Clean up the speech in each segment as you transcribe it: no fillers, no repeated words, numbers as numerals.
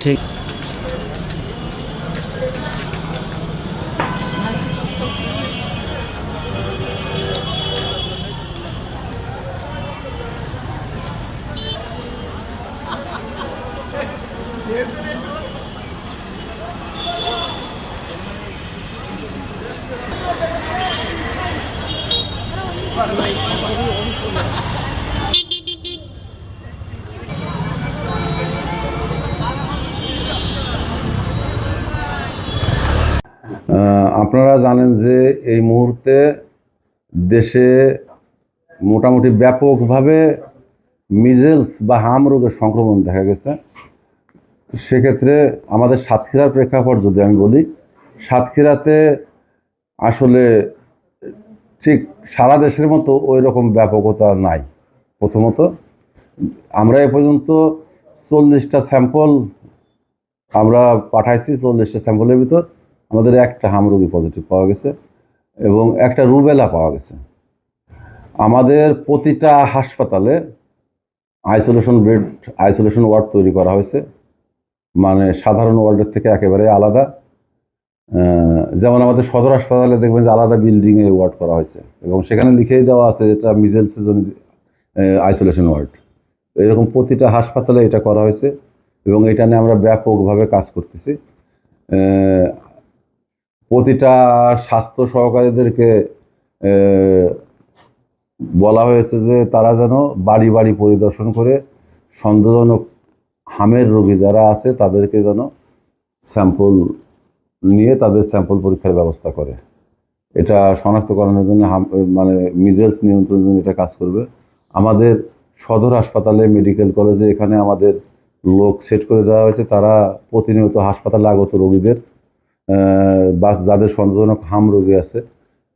ঠিক আপনারা জানেন যে এই মুহূর্তে দেশে মোটামুটি ব্যাপকভাবে মিজেলস বা হাম রোগের সংক্রমণ দেখা গেছে। সেক্ষেত্রে আমাদের সাতক্ষীরার প্রেক্ষাপট যদি আমি বলি, সাতক্ষীরাতে আসলে ঠিক সারা দেশের মতো ওই রকম ব্যাপকতা নাই। প্রথমত আমরা এ পর্যন্ত 40টা স্যাম্পল আমরা পাঠাইছি। 40টা স্যাম্পলের ভিতর আমাদের একটা হাম রোগী পজিটিভ পাওয়া গেছে এবং একটা রুবেলা পাওয়া গেছে। আমাদের প্রতিটা হাসপাতালে আইসোলেশন বেড, আইসোলেশন ওয়ার্ড তৈরি করা হয়েছে, মানে সাধারণ ওয়ার্ডের থেকে একেবারে আলাদা। যেমন আমাদের সদর হাসপাতালে দেখবেন যে আলাদা বিল্ডিংয়ে ওয়ার্ড করা হয়েছে এবং সেখানে লিখেই দেওয়া আছে এটা মিজেলসের জন্য আইসোলেশন ওয়ার্ড। এরকম প্রতিটা হাসপাতালে এটা করা হয়েছে এবং এটা নিয়ে আমরা ব্যাপকভাবে কাজ করতেছি। প্রতিটা স্বাস্থ্য সহকারীদেরকে বলা হয়েছে যে তারা যেন বাড়ি বাড়ি পরিদর্শন করে সন্দেহজনক হামের রোগী যারা আছে তাদেরকে যেন স্যাম্পল নিয়ে তাদের স্যাম্পল পরীক্ষার ব্যবস্থা করে। এটা শনাক্তকরণের জন্য মানে মিজেলস নিয়ন্ত্রণের জন্য এটা কাজ করবে। আমাদের সদর হাসপাতালে, মেডিকেল কলেজে এখানে আমাদের লোক সেট করে দেওয়া হয়েছে। তারা প্রতিনিয়ত হাসপাতালে আগত রোগীদের বা যাদের সন্দেহজনক হাম রোগী আছে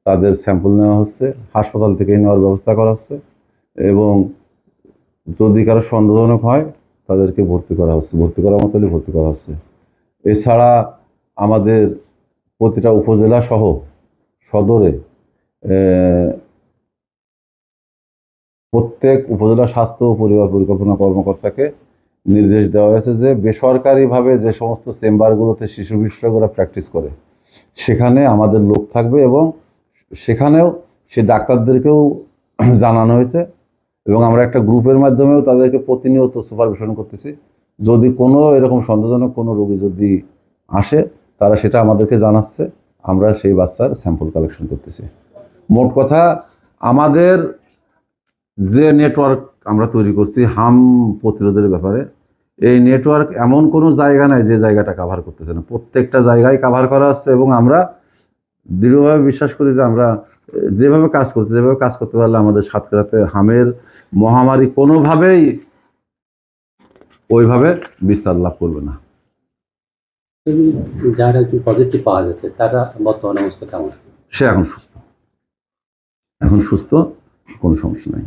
তাদের স্যাম্পল নেওয়া হচ্ছে, হাসপাতাল থেকে নেওয়ার ব্যবস্থা করা হচ্ছে এবং যদি কারো সন্দেহজনক হয় তাদেরকে ভর্তি করা হচ্ছে, ভর্তি করার মতো হলে ভর্তি করা হচ্ছে। এছাড়া আমাদের প্রতিটা উপজেলা সহ সদরে প্রত্যেক উপজেলা স্বাস্থ্য ও পরিবার পরিকল্পনা কর্মকর্তাকে নির্দেশ দেওয়া হয়েছে যে বেসরকারিভাবে যে সমস্ত চেম্বারগুলোতে শিশু বিশেষজ্ঞরা প্র্যাকটিস করে সেখানে আমাদের লোক থাকবে এবং সেখানেও সে ডাক্তারদেরকেও জানানো হয়েছে এবং আমরা একটা গ্রুপের মাধ্যমেও তাদেরকে প্রতিনিয়ত সুপারভিশন করতেছি। যদি কোনো এরকম সন্দেহজনক কোনো রোগী যদি আসে তারা সেটা আমাদেরকে জানাচ্ছে, আমরা সেই বাচ্চার স্যাম্পল কালেকশন করতেছি। মোট কথা আমাদের যে নেটওয়ার্ক আমরা তৈরি করছি হাম প্রতিরোধের ব্যাপারে, এই নেটওয়ার্ক এমন কোনো জায়গা নাই যে জায়গাটা কাভার করতেছে না, প্রত্যেকটা জায়গায় কাভার করা হচ্ছে এবং আমরা দৃঢ়ভাবে বিশ্বাস করি যে আমরা যেভাবে কাজ করতে পারলে আমাদের সাতক্ষীরাতে হামের মহামারী কোনোভাবেই ওইভাবে বিস্তার লাভ করবে না। যারা পজিটিভ পাওয়া যাচ্ছে তারা বর্তমান অবস্থা কেমন? সে এখন সুস্থ, কোনো সমস্যা নাই।